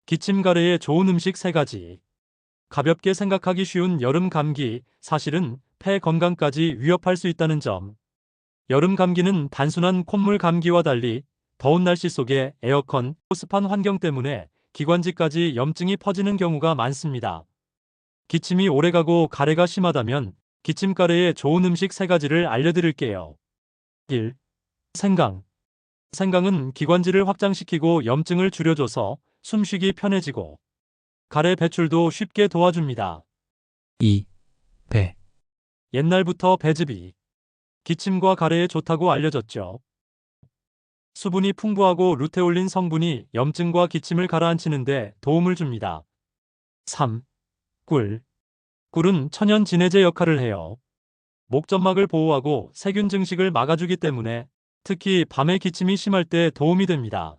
기침 가래에 좋은 음식 3가지. 가볍게 생각하기 쉬운 여름 감기, 사실은 폐 건강까지 위협할 수 있다는 점. 여름 감기는 단순한 콧물 감기와 달리 더운 날씨 속에 에어컨, 습한 환경 때문에 기관지까지 염증이 퍼지는 경우가 많습니다. 기침이 오래가고 가래가 심하다면 기침 가래에 좋은 음식 3가지를 알려드릴게요. 1. 생강. 생강은 기관지를 확장시키고 염증을 줄여줘서 숨쉬기 편해지고 가래 배출도 쉽게 도와줍니다. 2. 배. 옛날부터 배즙이 기침과 가래에 좋다고 알려졌죠. 수분이 풍부하고 루테올린 성분이 염증과 기침을 가라앉히는데 도움을 줍니다. 3. 꿀. 꿀은 천연 진해제 역할을 해요. 목점막을 보호하고 세균 증식을 막아주기 때문에 특히 밤에 기침이 심할 때 도움이 됩니다.